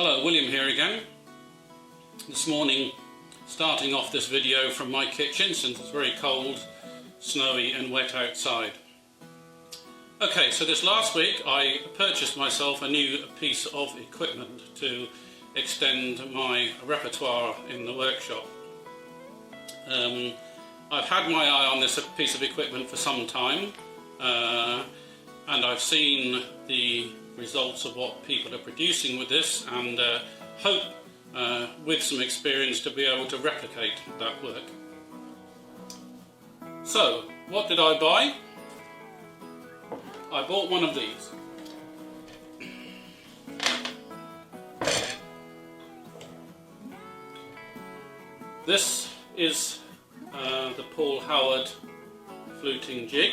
Hello, William here again. This morning, starting off this video from my kitchen since it's very cold, snowy and wet outside. Okay, so this last week I purchased myself a new piece of equipment to extend my repertoire in the workshop. I've had my eye on this piece of equipment for some time, and I've seen the results of what people are producing with this, and hope with some experience to be able to replicate that work. So, what did I buy? I bought one of these. This is the Paul Howard fluting jig,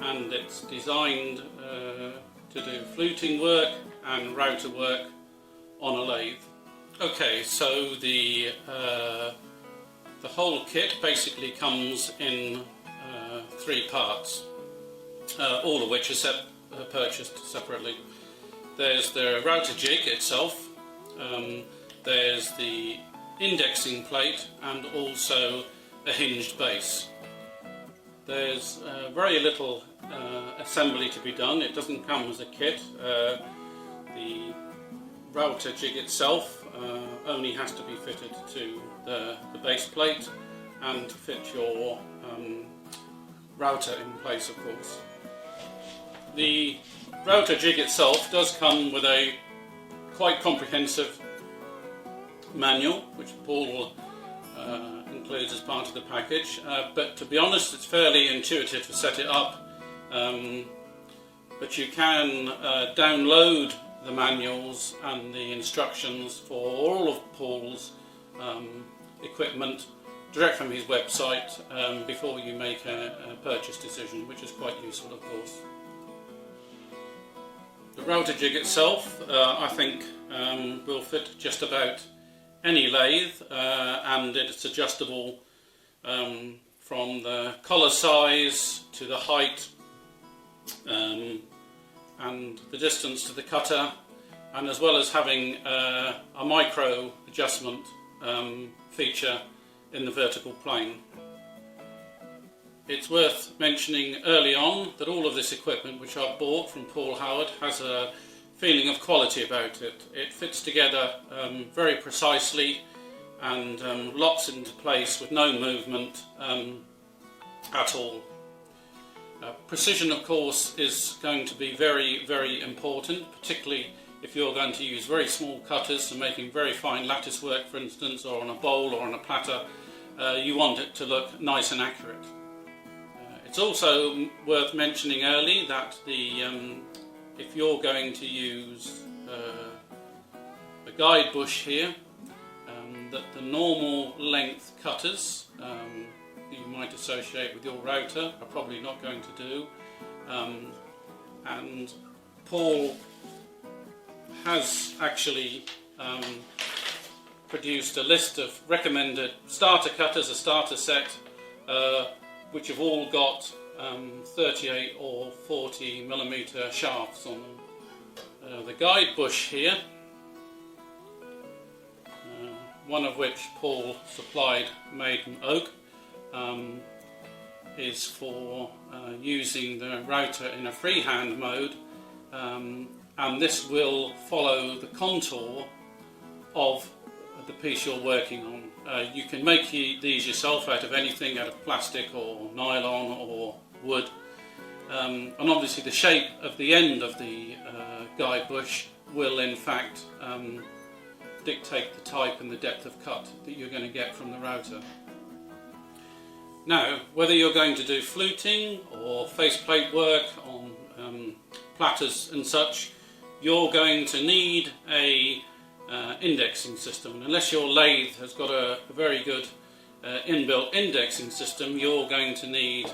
and it's designed to do fluting work and router work on a lathe. Okay, so the whole kit basically comes in 3 parts, all of which are purchased separately. There's the router jig itself, there's the indexing plate, and also a hinged base. There's very little assembly to be done. It doesn't come as a kit. The router jig itself only has to be fitted to the base plate and fit your router in place, of course. The router jig itself does come with a quite comprehensive manual, which Paul includes as part of the package, but to be honest, it's fairly intuitive to set it up. But you can download the manuals and the instructions for all of Paul's equipment direct from his website before you make a purchase decision, which is quite useful, of course. The router jig itself, I think, will fit just about any lathe, and it's adjustable from the collar size to the height and the distance to the cutter, and as well as having a micro adjustment feature in the vertical plane. It's worth mentioning early on that all of this equipment which I've bought from Paul Howard has a feeling of quality about it. It fits together very precisely and locks into place with no movement at all. Precision, of course, is going to be very, very important, particularly if you're going to use very small cutters for making very fine lattice work, for instance, or on a bowl or on a platter. You want it to look nice and accurate. It's also worth mentioning early that if you're going to use a guide bush here, that the normal length cutters you might associate with your router are probably not going to do, and Paul has actually produced a list of recommended starter cutters, a starter set, which have all got 38 or 40 millimeter shafts on them. The guide bush here, one of which Paul supplied made from oak, is for using the router in a freehand mode, and this will follow the contour of the piece you're working on. You can make these yourself out of anything, out of plastic or nylon or wood, and obviously the shape of the end of the guide bush will in fact dictate the type and the depth of cut that you're going to get from the router. Now, whether you're going to do fluting or faceplate work on platters and such, you're going to need a indexing system. Unless your lathe has got a very good inbuilt indexing system, you're going to need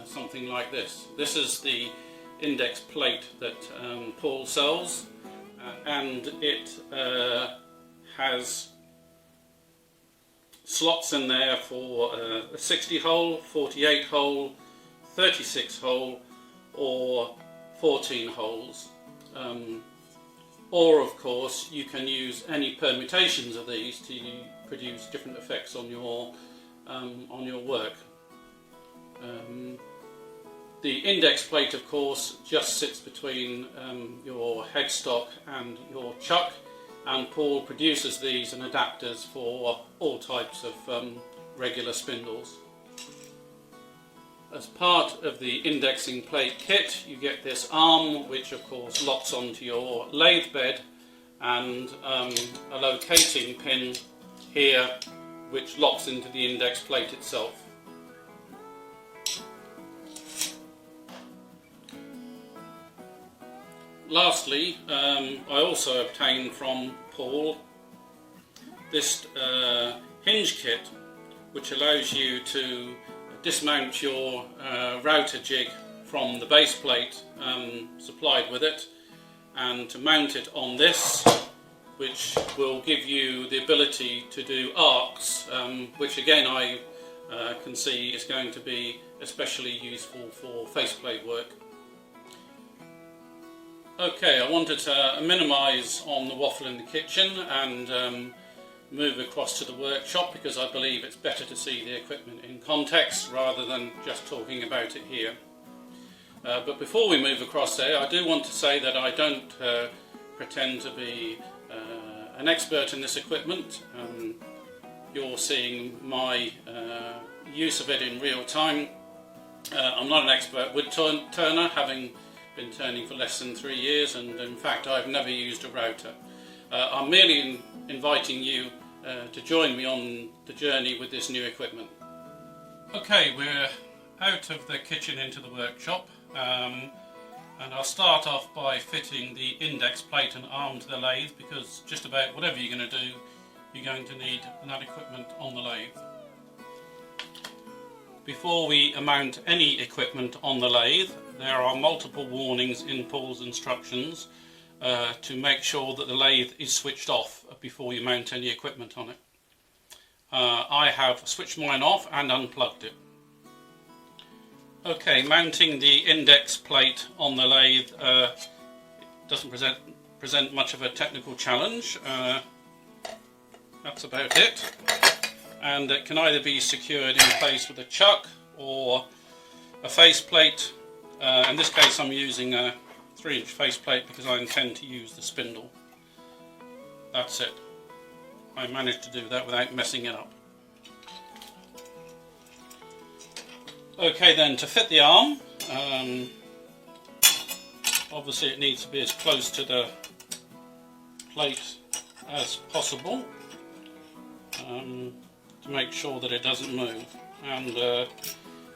something like this. This is the index plate that Paul sells, and it has slots in there for a 60 hole, 48 hole, 36 hole or 14 holes. or of course you can use any permutations of these to produce different effects on your work. The index plate, of course, just sits between your headstock and your chuck, and Paul produces these and adapters for all types of regular spindles. As part of the indexing plate kit, you get this arm, which of course locks onto your lathe bed, and a locating pin here which locks into the index plate itself. Lastly, I also obtained from Paul this hinge kit, which allows you to dismount your router jig from the base plate supplied with it, and to mount it on this, which will give you the ability to do arcs, which again I can see is going to be especially useful for faceplate work. Okay, I wanted to minimise on the waffle in the kitchen and move across to the workshop, because I believe it's better to see the equipment in context rather than just talking about it here. But before we move across there, I do want to say that I don't pretend to be an expert in this equipment. You're seeing my use of it in real time. I'm not an expert wood turner, having been turning for less than 3 years, and in fact I've never used a router. I'm merely inviting you to join me on the journey with this new equipment. Okay, we're out of the kitchen into the workshop, and I'll start off by fitting the index plate and arm to the lathe, because just about whatever you're going to do, you're going to need that equipment on the lathe. Before we mount any equipment on the lathe, there are multiple warnings in Paul's instructions to make sure that the lathe is switched off before you mount any equipment on it. I have switched mine off and unplugged it. Okay, mounting the index plate on the lathe doesn't present much of a technical challenge. That's about it. And it can either be secured in place with a chuck or a faceplate. In this case I'm using a 3-inch faceplate because I intend to use the spindle. That's it. I managed to do that without messing it up. Okay then, to fit the arm, obviously it needs to be as close to the plate as possible to make sure that it doesn't move. And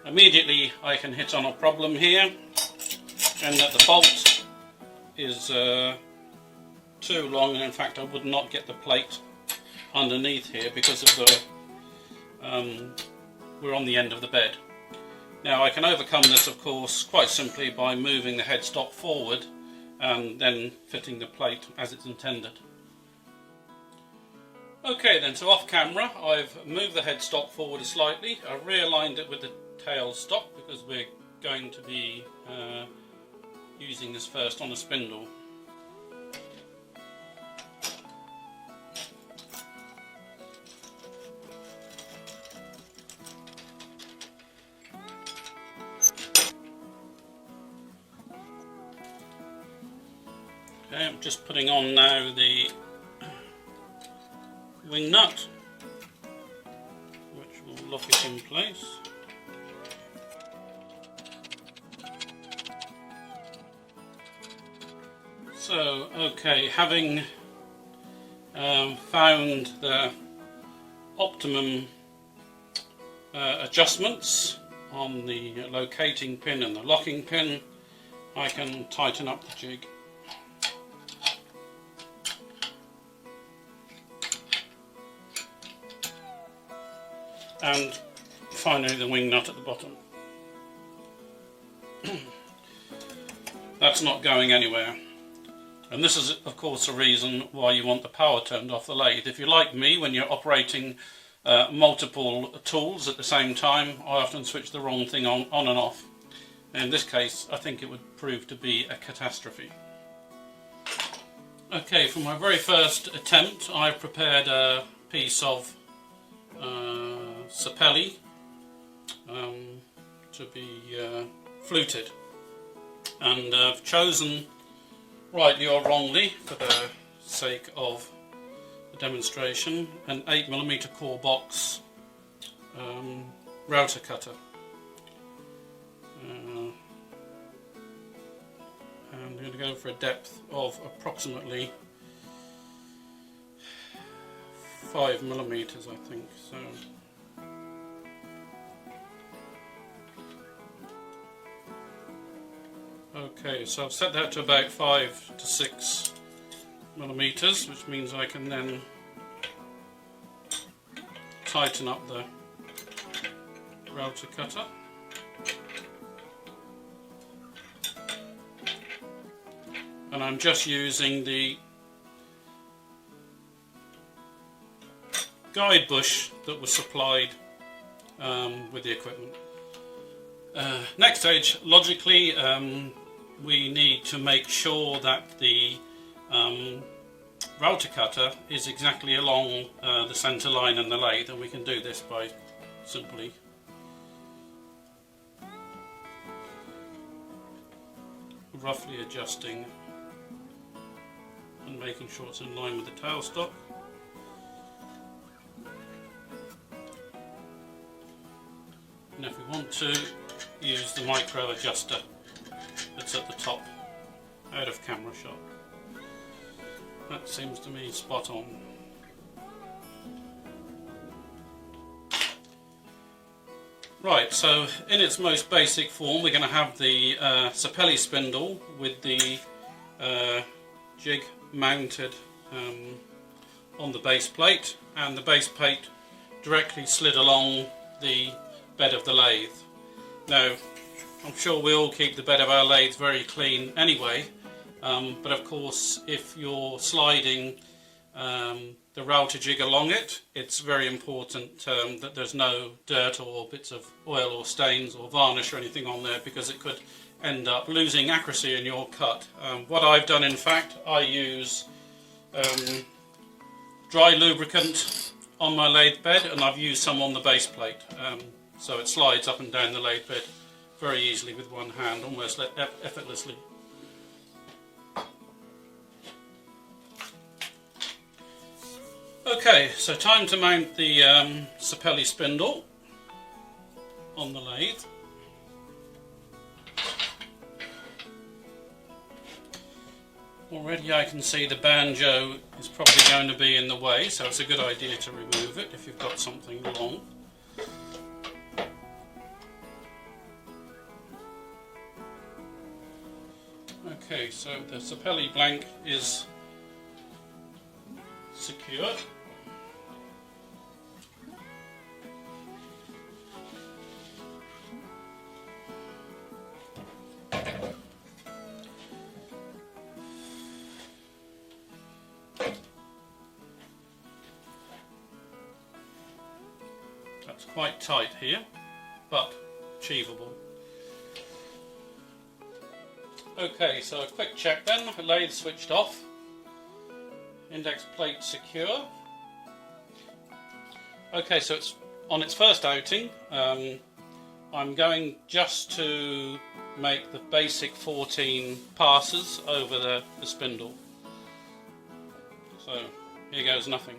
immediately I can hit on a problem here, and that the bolt is too long, and in fact I would not get the plate underneath here because of the we're on the end of the bed. Now I can overcome this of course quite simply by moving the headstock forward and then fitting the plate as it's intended. Okay then, so off camera I've moved the headstock forward slightly. I realigned it with the tail stock because we're going to be using this first on a spindle. Okay, I'm just putting on now the wing nut, which will lock it in place. So, okay, having found the optimum adjustments on the locating pin and the locking pin, I can tighten up the jig. And finally the wing nut at the bottom. That's not going anywhere. And this is of course a reason why you want the power turned off the lathe. If you're like me, when you're operating multiple tools at the same time, I often switch the wrong thing on and off. In this case I think it would prove to be a catastrophe. Okay, for my very first attempt I've prepared a piece of sapelli to be fluted, and I've chosen, rightly or wrongly for the sake of the demonstration, an 8mm core box router cutter. And I'm going to go for a depth of approximately 5mm, I think. So okay, so I've set that to about 5 to 6mm, which means I can then tighten up the router cutter. And I'm just using the guide bush that was supplied with the equipment. Next stage, logically, we need to make sure that the router cutter is exactly along the centre line in the lathe, and we can do this by simply roughly adjusting and making sure it's in line with the tailstock. And if we want to, use the micro adjuster that's at the top, out of camera shot. That seems to me spot on. Right, so in its most basic form we're going to have the sapelli spindle with the jig mounted on the base plate, and the base plate directly slid along the bed of the lathe. Now, I'm sure we all keep the bed of our lathe very clean anyway, but of course if you're sliding the router jig along it, it's very important that there's no dirt or bits of oil or stains or varnish or anything on there, because it could end up losing accuracy in your cut. What I've done, in fact, I use dry lubricant on my lathe bed, and I've used some on the base plate, so it slides up and down the lathe bed very easily with one hand, almost effortlessly. Okay, so time to mount the sapelli spindle on the lathe. Already I can see the banjo is probably going to be in the way, so it's a good idea to remove it if you've got something long. Okay, so the sapelli blank is secured. That's quite tight here, but achievable. Okay, so a quick check then. Lathe switched off. Index plate secure. Okay, so it's on its first outing. I'm going just to make the basic 14 passes over the spindle. So here goes nothing.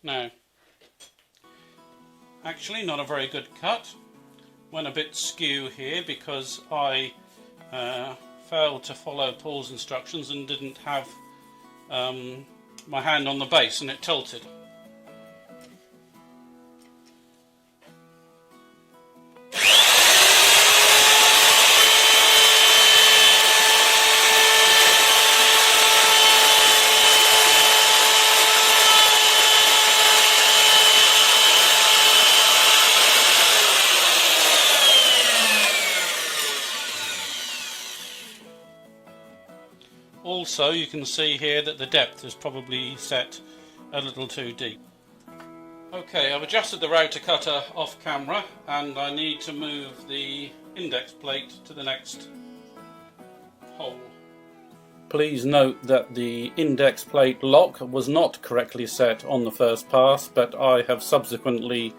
Now, actually not a very good cut. Went a bit skew here because I failed to follow Paul's instructions and didn't have my hand on the base, and it tilted. Also, you can see here that the depth is probably set a little too deep. Okay, I've adjusted the router cutter off camera, and I need to move the index plate to the next hole. Please note that the index plate lock was not correctly set on the first pass, but I have subsequently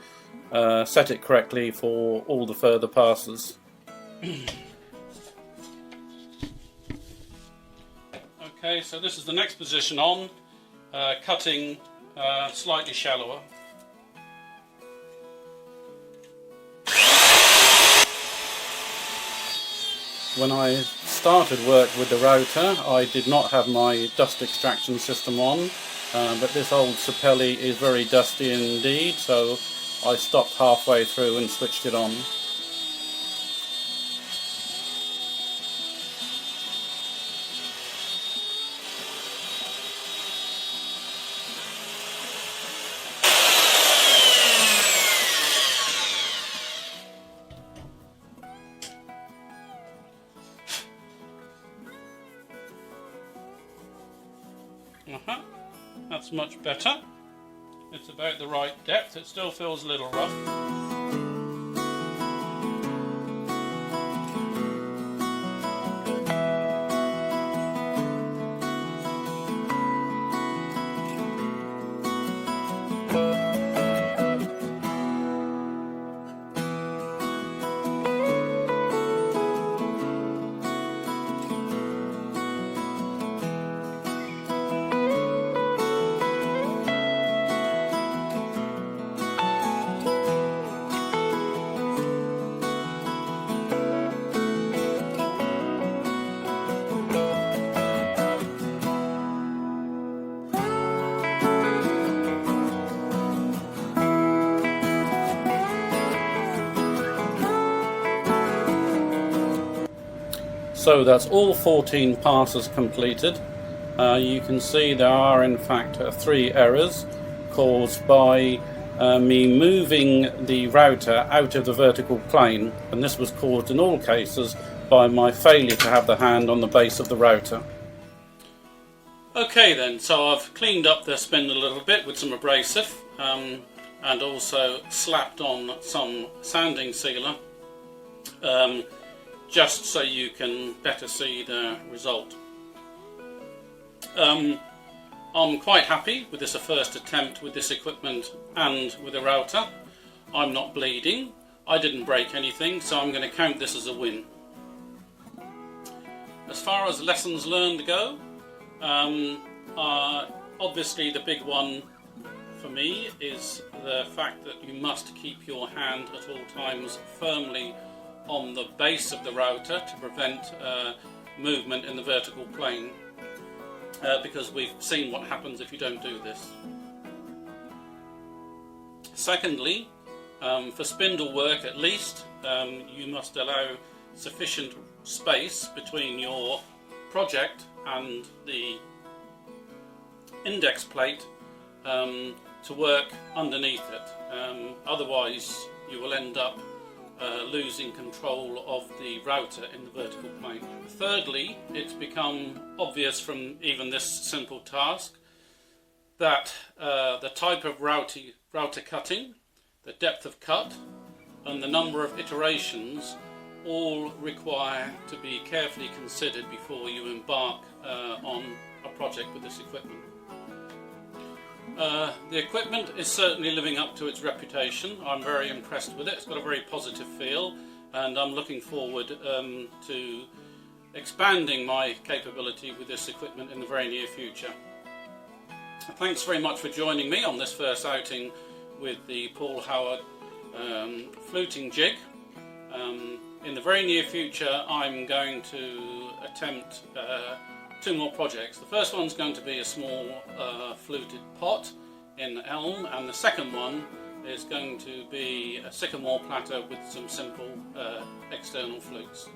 set it correctly for all the further passes. Okay, so this is the next position on, cutting slightly shallower. When I started work with the router, I did not have my dust extraction system on, but this old Sapelli is very dusty indeed, so I stopped halfway through and switched it on. That's much better. It's about the right depth. It still feels a little rough. So that's all 14 passes completed. You can see there are in fact 3 errors caused by me moving the router out of the vertical plane, and this was caused in all cases by my failure to have the hand on the base of the router. Okay then, so I've cleaned up the spindle a little bit with some abrasive and also slapped on some sanding sealer just so you can better see the result. I'm quite happy with this first attempt with this equipment and with a router. I'm not bleeding, I didn't break anything, so I'm going to count this as a win. As far as lessons learned go, obviously the big one for me is the fact that you must keep your hand at all times firmly on the base of the router to prevent movement in the vertical plane, because we've seen what happens if you don't do this. Secondly, for spindle work at least, you must allow sufficient space between your project and the index plate to work underneath it. Otherwise you will end up losing control of the router in the vertical plane. Thirdly, it's become obvious from even this simple task that the type of router cutting, the depth of cut, and the number of iterations all require to be carefully considered before you embark on a project with this equipment. The equipment is certainly living up to its reputation. I'm very impressed with it. It's got a very positive feel, and I'm looking forward to expanding my capability with this equipment in the very near future. Thanks very much for joining me on this first outing with the Paul Howard fluting jig. In the very near future I'm going to attempt 2 more projects. The first one's going to be a small fluted pot in elm, and the second one is going to be a sycamore platter with some simple external flutes.